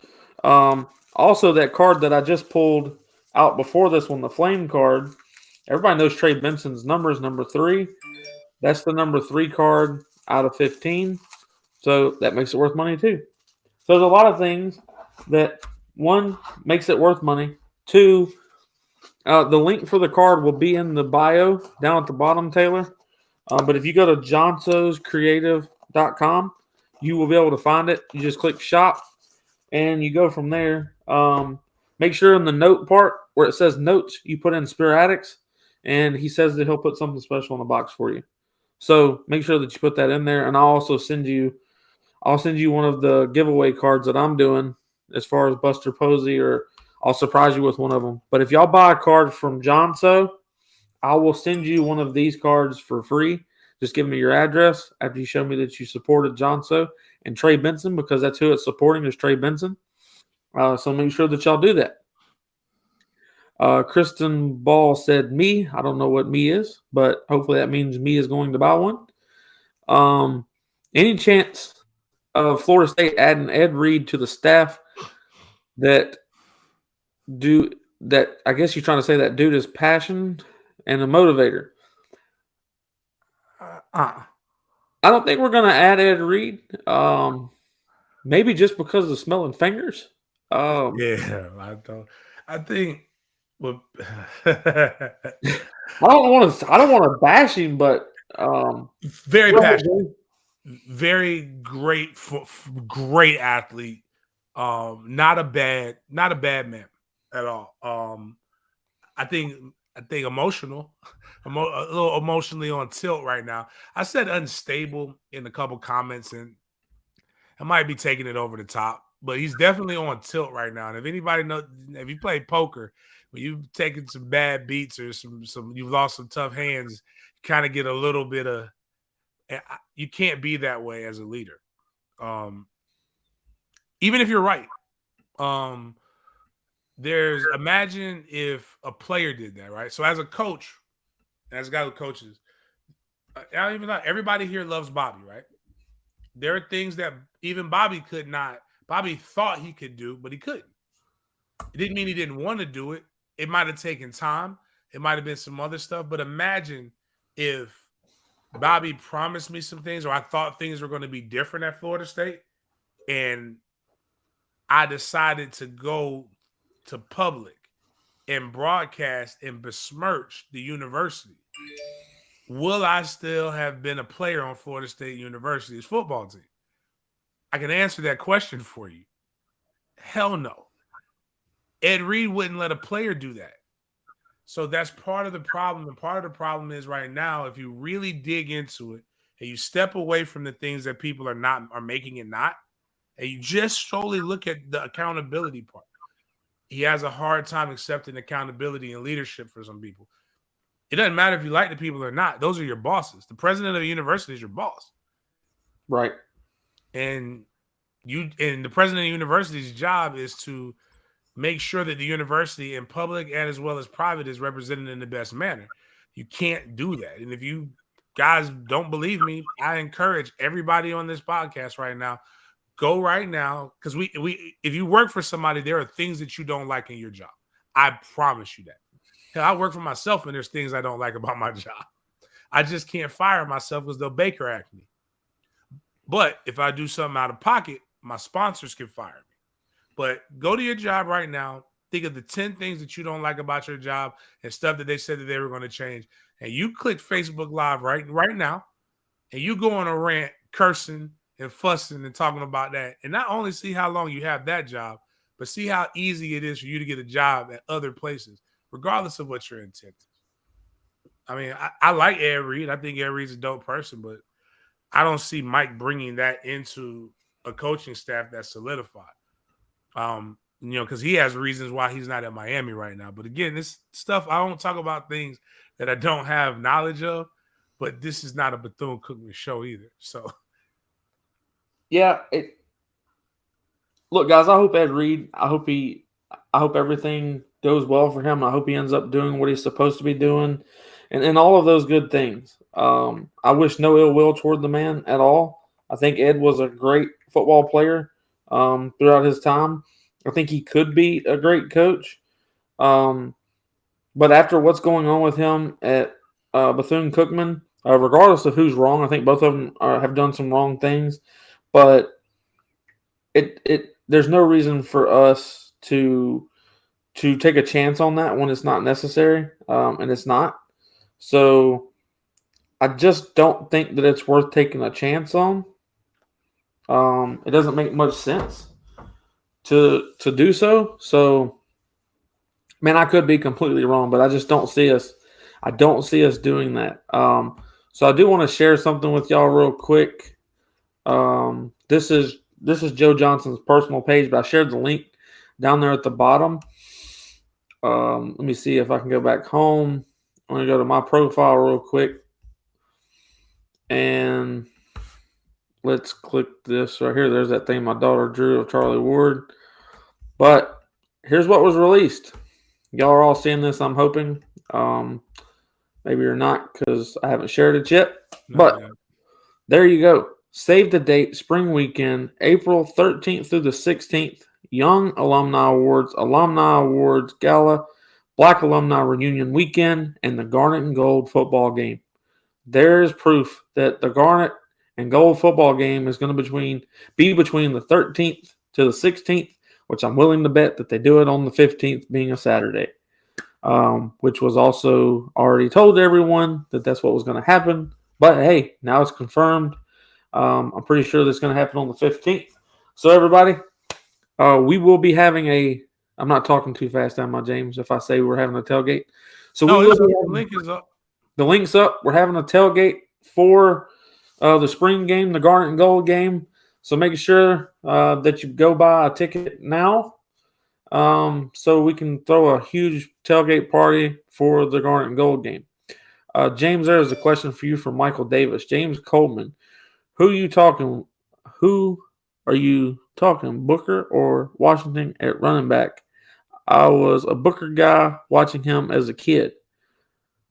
Also, that card that I just pulled out before this one, the flame card, everybody knows Trey Benson's number is number 3. That's the number 3 card out of 15. So that makes it worth money too. So there's a lot of things that, one, makes it worth money. 2, the link for the card will be in the bio down at the bottom, Taylor. But if you go to johnsoscreative.com, you will be able to find it. You just click shop and you go from there. Make sure in the note part where it says notes, you put in Spirit Addicts, and he says that he'll put something special in the box for you. So make sure that you put that in there, and I'll also send you one of the giveaway cards that I'm doing as far as Buster Posey, or I'll surprise you with one of them. But if y'all buy a card from John So, I will send you one of these cards for free. Just give me your address after you show me that you supported John So and Trey Benson, because that's who it's supporting is Trey Benson. So make sure that y'all do that. Kristen Ball said me. I don't know what me is, but hopefully that means me is going to buy one. Any chance of Florida State adding Ed Reed to the staff that I guess you're trying to say that dude is passion and a motivator? I don't think we're going to add Ed Reed. Maybe just because of smelling fingers. Yeah, I don't. I think. Well, I don't want to bash him, but very passionate, very great, great athlete. Not a bad man at all. I think I think emotional, a little emotionally on tilt right now. I said unstable in a couple comments, and I might be taking it over the top, but he's definitely on tilt right now. And if anybody knows, if you play poker, when you've taken some bad beats or some you've lost some tough hands, you kind of get a little bit of. You can't be that way as a leader, even if you're right. Imagine if a player did that, right? So as a coach, as a guy who coaches, I don't even know. Everybody here loves Bobby, right? There are things that even Bobby could not. Bobby thought he could do, but he couldn't. It didn't mean he didn't want to do it. It might have taken time. It might have been some other stuff. But imagine if Bobby promised me some things, or I thought things were going to be different at Florida State, and I decided to go to public and broadcast and besmirch the university. Will I still have been a player on Florida State University's football team? I can answer that question for you. Hell no. Ed Reed wouldn't let a player do that. So that's part of the problem. And part of the problem is right now, if you really dig into it and you step away from the things that people are making it not, and you just solely look at the accountability part, he has a hard time accepting accountability and leadership for some people. It doesn't matter if you like the people or not. Those are your bosses. The president of the university is your boss. Right. And the president of the university's job is to make sure that the university in public and as well as private is represented in the best manner. You can't do that. And if you guys don't believe me, I encourage everybody on this podcast right now, go right now, because if you work for somebody, there are things that you don't like in your job. I promise you that. Hell, I work for myself, and there's things I don't like about my job. I just can't fire myself because they'll Baker Act me. But if I do something out of pocket, my sponsors can fire me. But go to your job right now. Think of the 10 things that you don't like about your job and stuff that they said that they were going to change. And you click Facebook Live right now, and you go on a rant cursing and fussing and talking about that. And not only see how long you have that job, but see how easy it is for you to get a job at other places, regardless of what your intent is. I mean, I like Ed Reed. I think Ed Reed's a dope person, but I don't see Mike bringing that into a coaching staff that's solidified. Because he has reasons why he's not at Miami right now. But again, this stuff, I don't talk about things that I don't have knowledge of, but this is not a Bethune-Cookman show either. So, yeah. Look, guys, I hope Ed Reed, I hope everything goes well for him. I hope he ends up doing what he's supposed to be doing and all of those good things. I wish no ill will toward the man at all. I think Ed was a great football player throughout his time. I think he could be a great coach. But after what's going on with him at Bethune-Cookman, regardless of who's wrong, I think both of them have done some wrong things. But there's no reason for us to take a chance on that when it's not necessary, and it's not. So I just don't think that it's worth taking a chance on. It doesn't make much sense to do so. So, man, I could be completely wrong, but I just don't see us. I don't see us doing that. So I do want to share something with y'all real quick. This is Joe Johnson's personal page, but I shared the link down there at the bottom. Let me see if I can go back home. I'm going to go to my profile real quick. And let's click this right here. There's that thing my daughter drew of Charlie Ward. But here's what was released. Y'all are all seeing this, I'm hoping. Maybe you're not because I haven't shared it yet. But there you go. Save the date, spring weekend, April 13th through the 16th. Young Alumni Awards Gala, Black Alumni Reunion Weekend, and the Garnet and Gold football game. There's proof that the Garnet and Gold football game is going to be between the 13th to the 16th, which I'm willing to bet that they do it on the 15th, being a Saturday, which was also already told to everyone that that's what was going to happen. But, hey, now it's confirmed. I'm pretty sure that's going to happen on the 15th. So, everybody, we will be having I'm not talking too fast, am I, James, if I say we're having a tailgate? So No, we will the be link is up. the link's up. We're having a tailgate for the spring game, the Garnet and Gold game. So make sure that you go buy a ticket now, so we can throw a huge tailgate party for the Garnet and Gold game. James, there is a question for you from Michael Davis. James Coleman, who are you talking? Who are you talking? Booker or Washington at running back? I was a Booker guy watching him as a kid.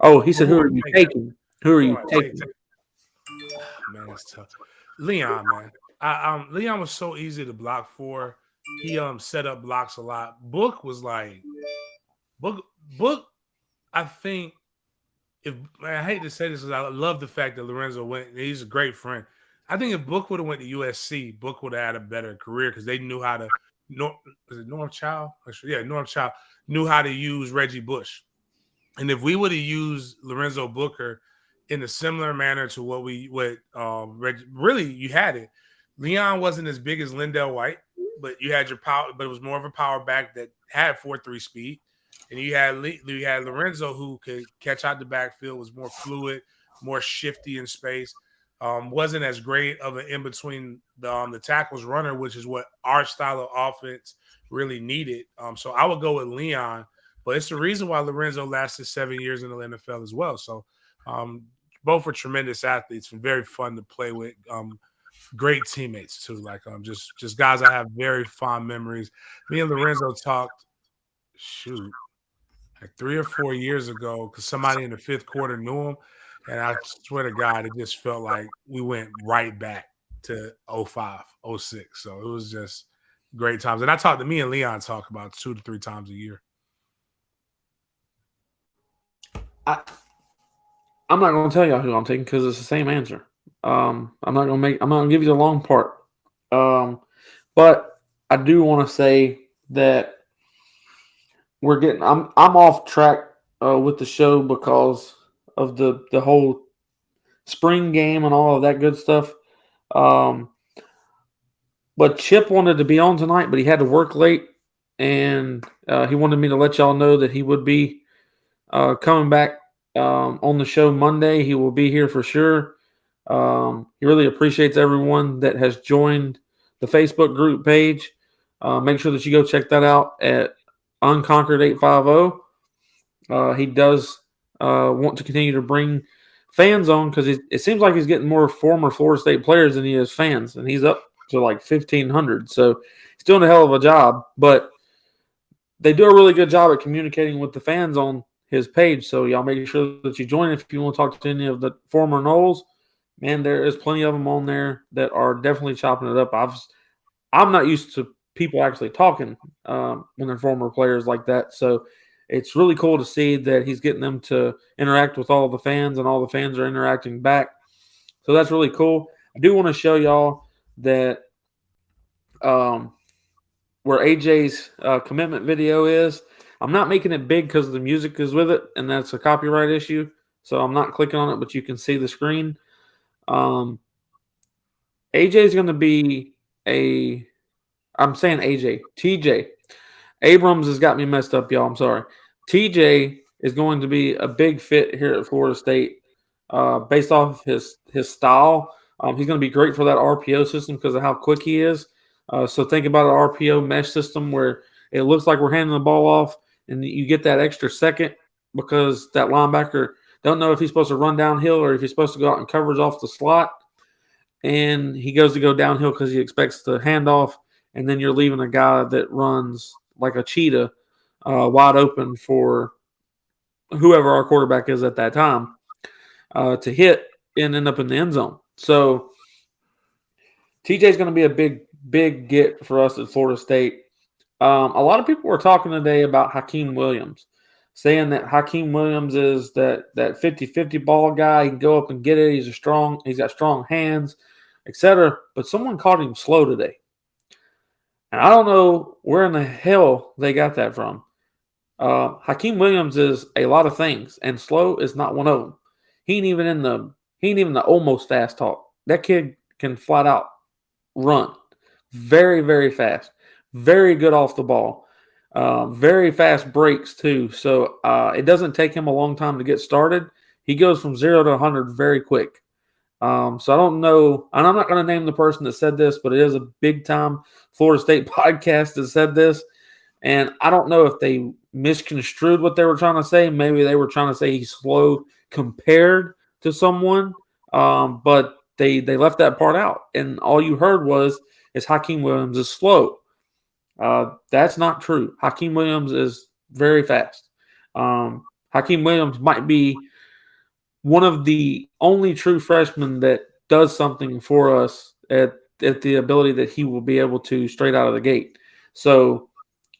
Oh, he said, "Who are you taking? Who are you taking?" Man, it's tough. Leon, man. Leon was so easy to block for. He set up blocks a lot. Book was like Book. I think if man, I hate to say this, because I love the fact that Lorenzo went. He's a great friend. I think if Book would have went to USC, Book would have had a better career because they knew how to. Was it Norm Chow? Yeah, Norm Chow knew how to use Reggie Bush. And if we would have used Lorenzo Booker in a similar manner to what really you had it. Leon wasn't as big as Lindell White, but you had your power, but it was more of a power back that had 4.3 speed. And you had Lorenzo who could catch out the backfield, was more fluid, more shifty in space. Wasn't as great of an in between the tackles runner, which is what our style of offense really needed. So I would go with Leon. But it's the reason why Lorenzo lasted 7 years in the NFL as well. So both were tremendous athletes and very fun to play with. Great teammates too. Like just guys I have very fond memories. Me and Lorenzo talked, like 3 or 4 years ago, because somebody in the fifth quarter knew him. And I swear to God, it just felt like we went right back to 05, 06. So it was just great times. And me and Leon talk about 2 to 3 times a year. I'm not going to tell y'all who I'm taking because it's the same answer. I'm not going to give you the long part. But I do want to say that I'm off track with the show because of the whole spring game and all of that good stuff. But Chip wanted to be on tonight, but he had to work late, and he wanted me to let y'all know that he would be coming back on the show Monday. He will be here for sure. He really appreciates everyone that has joined the Facebook group page. Make sure that you go check that out at Unconquered 850. He does want to continue to bring fans on because it seems like he's getting more former Florida State players than he is fans, and he's up to like 1,500. So he's doing a hell of a job, but they do a really good job at communicating with the fans on his page. So y'all make sure that you join if you want to talk to any of the former Noles. Man, there is plenty of them on there that are definitely chopping it up. I'm not used to people actually talking when they're former players like that. So it's really cool to see that he's getting them to interact with all the fans, and all the fans are interacting back. So that's really cool. I do want to show y'all that where AJ's commitment video is. I'm not making it big because the music is with it, and that's a copyright issue. So I'm not clicking on it, but you can see the screen. AJ is going to be TJ Abrams has got me messed up, y'all. I'm sorry. TJ is going to be a big fit here at Florida State based off his style. He's going to be great for that RPO system because of how quick he is. So think about an RPO mesh system where it looks like we're handing the ball off, and you get that extra second because that linebacker don't know if he's supposed to run downhill or if he's supposed to go out and coverage off the slot. And he goes to go downhill because he expects the handoff, and then you're leaving a guy that runs like a cheetah wide open for whoever our quarterback is at that time to hit and end up in the end zone. So TJ is going to be a big get for us at Florida State. A lot of people were talking today about Hakeem Williams, saying that Hakeem Williams is that 50-50 ball guy. He can go up and get it. He's got strong hands, etc. But someone called him slow today. And I don't know where in the hell they got that from. Hakeem Williams is a lot of things, and slow is not one of them. He ain't even in the almost fast talk. That kid can flat out run. Very, very fast. Very good off the ball. Very fast breaks too. So it doesn't take him a long time to get started. He goes from 0 to 100 very quick. So I don't know, and I'm not going to name the person that said this, but it is a big time Florida State podcast that said this. And I don't know if they misconstrued what they were trying to say. Maybe they were trying to say he's slow compared to someone, but they left that part out. And all you heard is Hakeem Williams is slow. That's not true. Hakeem Williams is very fast. Hakeem Williams might be one of the only true freshmen that does something for us at the ability that he will be able to straight out of the gate. So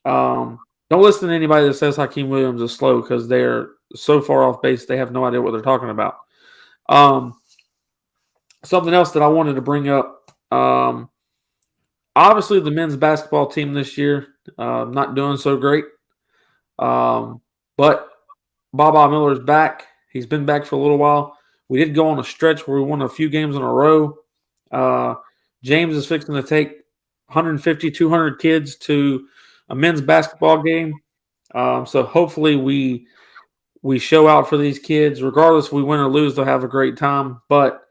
don't listen to anybody that says Hakeem Williams is slow because they're so far off base they have no idea what they're talking about. Something else that I wanted to bring up. Obviously, the men's basketball team this year not doing so great. But Baba Miller's back. He's been back for a little while. We did go on a stretch where we won a few games in a row. James is fixing to take 150, 200 kids to a men's basketball game. So hopefully we show out for these kids. Regardless if we win or lose, they'll have a great time. But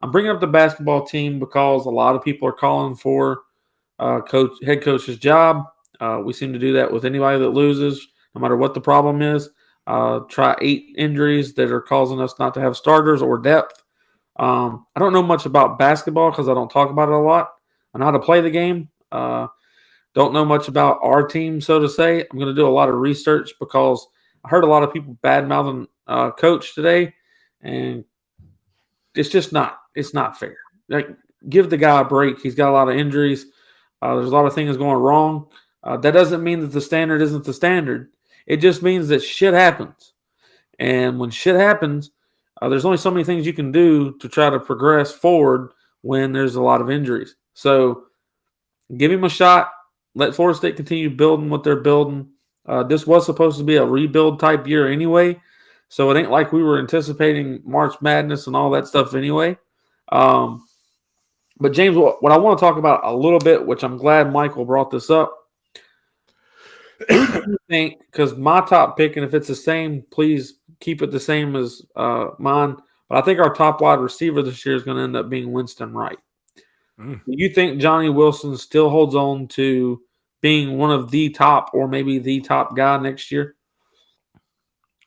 I'm bringing up the basketball team because a lot of people are calling for head coach's job. We seem to do that with anybody that loses, no matter what the problem is. Try 8 injuries that are causing us not to have starters or depth. I don't know much about basketball because I don't talk about it a lot. I know how to play the game. Don't know much about our team, so to say. I'm going to do a lot of research because I heard a lot of people bad-mouthing coach today, and it's just not. It's not fair. Like, give the guy a break. He's got a lot of injuries. There's a lot of things going wrong. That doesn't mean that the standard isn't the standard. It just means that shit happens. And when shit happens, there's only so many things you can do to try to progress forward when there's a lot of injuries. So give him a shot. Let Florida State continue building what they're building. This was supposed to be a rebuild type year anyway. So it ain't like we were anticipating March Madness and all that stuff anyway. But James, what I want to talk about a little bit, which I'm glad Michael brought this up. Who do you think? Because my top pick, and if it's the same, please keep it the same as mine. But I think our top wide receiver this year is going to end up being Winston Wright. Do you think Johnny Wilson still holds on to being one of the top or maybe the top guy next year?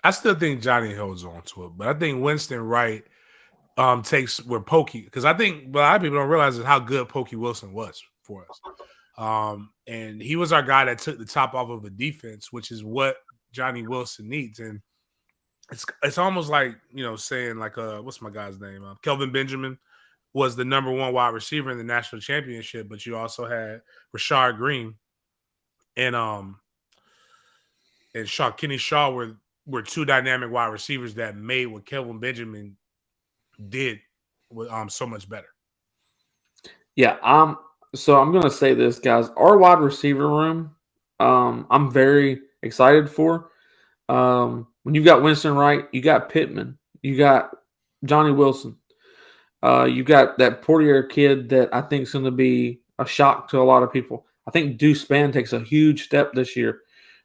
I still think Johnny holds on to it, but I think Winston Wright takes where Pokey, because I think a lot of people don't realize how good Pokey Wilson was for us. And he was our guy that took the top off of a defense, which is what Johnny Wilson needs. And it's almost like, saying like, what's my guy's name? Kelvin Benjamin was the number 1 wide receiver in the national championship, but you also had Rashard Green and Kenny Shaw were 2 dynamic wide receivers that made what Kelvin Benjamin did with so much better. Yeah, so I'm going to say this, guys. Our wide receiver room, I'm very excited for. When you got Winston Wright, you got Pittman, you got Johnny Wilson, you got that Portier kid that I think is going to be a shock to a lot of people. I think Deuce Spann takes a huge step this year.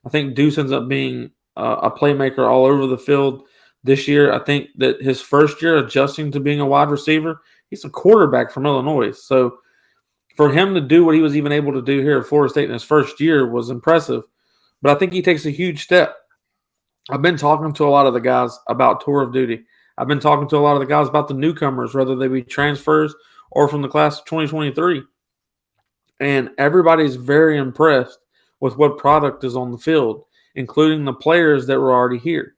I think Deuce ends up being a playmaker all over the field this year. I think that his first year adjusting to being a wide receiver, he's a quarterback from Illinois. So for him to do what he was even able to do here at Florida State in his first year was impressive. But I think he takes a huge step. I've been talking to a lot of the guys about tour of duty. I've been talking to a lot of the guys about the newcomers, whether they be transfers or from the class of 2023. And everybody's very impressed with what product is on the field, including the players that were already here.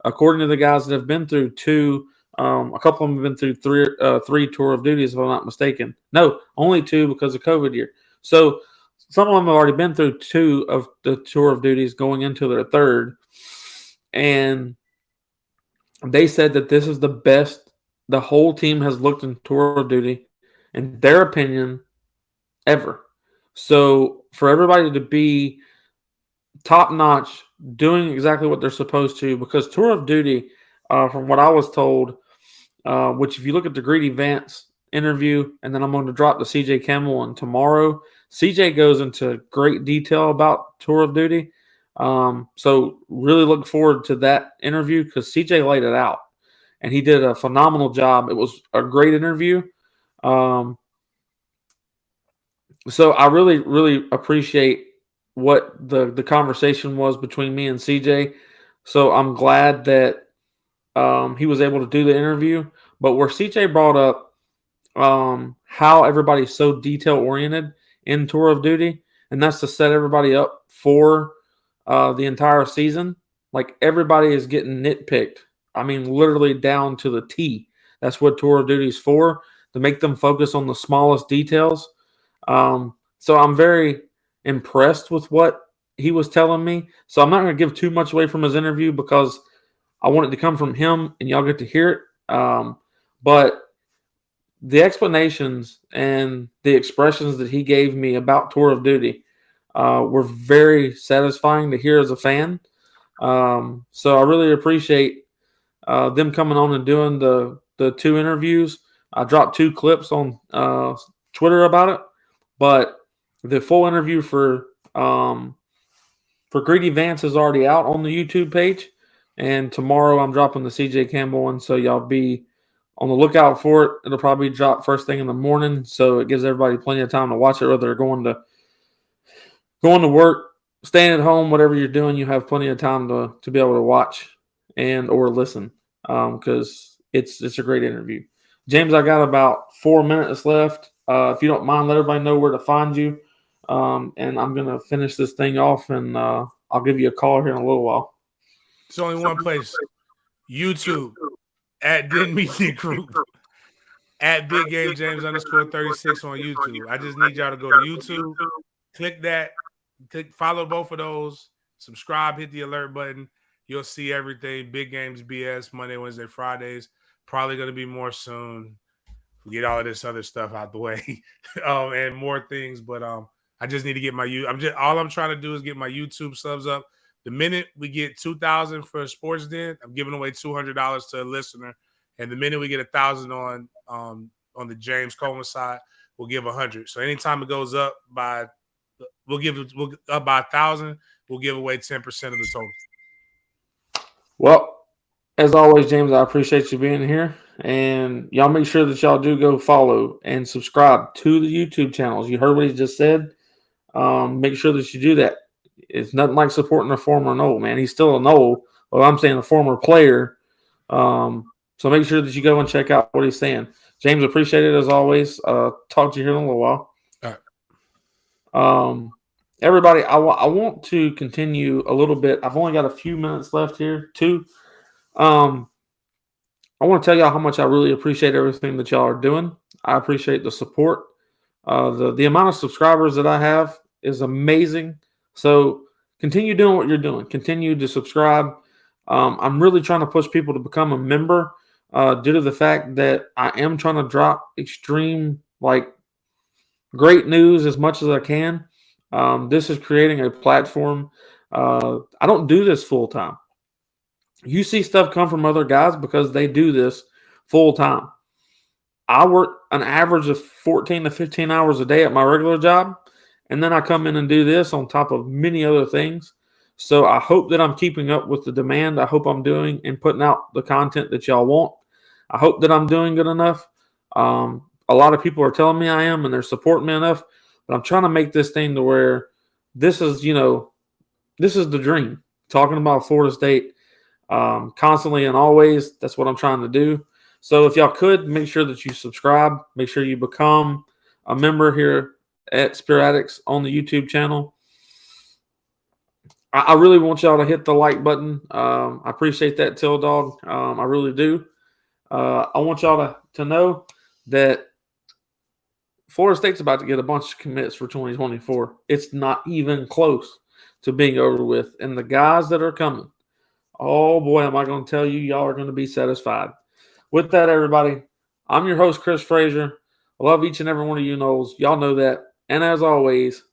According to the guys that have been through 2, a couple of them have been through 3 tour of duties, if I'm not mistaken. No, only 2 because of COVID year. So some of them have already been through 2 of the tour of duties going into their 3rd. And they said that this is the best the whole team has looked in tour of duty, in their opinion, ever. So for everybody to be top-notch, doing exactly what they're supposed to, because tour of duty, from what I was told, which if you look at the Greedy Vance interview, and then I'm going to drop the CJ Campbell one tomorrow, CJ goes into great detail about tour of duty. So really look forward to that interview because CJ laid it out, and he did a phenomenal job. It was a great interview. So I really, really appreciate what the conversation was between me and CJ. So I'm glad that he was able to do the interview. But where CJ brought up how everybody's so detail oriented in Tour of Duty, and that's to set everybody up for the entire season. Like everybody is getting nitpicked. I mean, literally down to the T. That's what Tour of Duty is for, to make them focus on the smallest details. So I'm very impressed with what he was telling me. So I'm not going to give too much away from his interview because I want it to come from him and y'all get to hear it. But the explanations and the expressions that he gave me about Tour of Duty were very satisfying to hear as a fan. So I really appreciate them coming on and doing the 2 interviews. I dropped 2 clips on Twitter about it, but the full interview for Greedy Vance is already out on the YouTube page, and tomorrow I'm dropping the CJ Campbell one, so y'all be on the lookout for it. It'll probably drop first thing in the morning, so it gives everybody plenty of time to watch it, whether they're going to work, staying at home, whatever you're doing. You have plenty of time to be able to watch and or listen because it's a great interview. James, I got about 4 minutes left. If you don't mind, let everybody know where to find you. And I'm going to finish this thing off, and I'll give you a call here in a little while. It's only one place. YouTube, at Den Media Group, at Big Game James _36 on YouTube. I just need y'all to go to YouTube, click that, follow both of those, subscribe, hit the alert button. You'll see everything. Big Games BS, Monday, Wednesday, Fridays. Probably going to be more soon. Get all of this other stuff out the way and more things. But I just need to get my all I'm trying to do is get my YouTube subs up. The minute we get 2,000 for Sports Den, I'm giving away $200 to a listener. And the minute we get 1,000 on the James Coleman side, we'll give 100. So anytime it goes up by, we'll up by 1,000. We'll give away 10% of the total. Well, as always, James, I appreciate you being here. And y'all make sure that y'all do go follow and subscribe to the YouTube channels. You heard what he just said. Make sure that you do that. It's nothing like supporting a former Noel, man. He's still a Noel. Well, I'm saying a former player. So make sure that you go and check out what he's saying. James, appreciate it as always. Talk to you here in a little while. All right. Everybody, I want to continue a little bit. I've only got a few minutes left here, too. I want to tell y'all how much I really appreciate everything that y'all are doing. I appreciate the support. The amount of subscribers that I have is amazing. So continue doing what you're doing. Continue to subscribe. I'm really trying to push people to become a member due to the fact that I am trying to drop extreme, great news as much as I can. This is creating a platform. I don't do this full time. You see stuff come from other guys because they do this full time. I work an average of 14 to 15 hours a day at my regular job, and then I come in and do this on top of many other things. So I hope that I'm keeping up with the demand. I hope I'm doing and putting out the content that y'all want. I hope that I'm doing good enough. A lot of people are telling me I am, and they're supporting me enough. But I'm trying to make this thing to where this is the dream. Talking about Florida State constantly and always. That's what I'm trying to do. So if y'all could, make sure that you subscribe. Make sure you become a member here at Spear Addicts on the YouTube channel. I really want y'all to hit the like button. I appreciate that, Till Dog. I really do. I want y'all to know that Florida State's about to get a bunch of commits for 2024. It's not even close to being over with. And the guys that are coming, oh boy, am I going to tell you, y'all are going to be satisfied. With that, everybody, I'm your host, Chris Frazier. I love each and every one of you Noles. Y'all know that. And as always,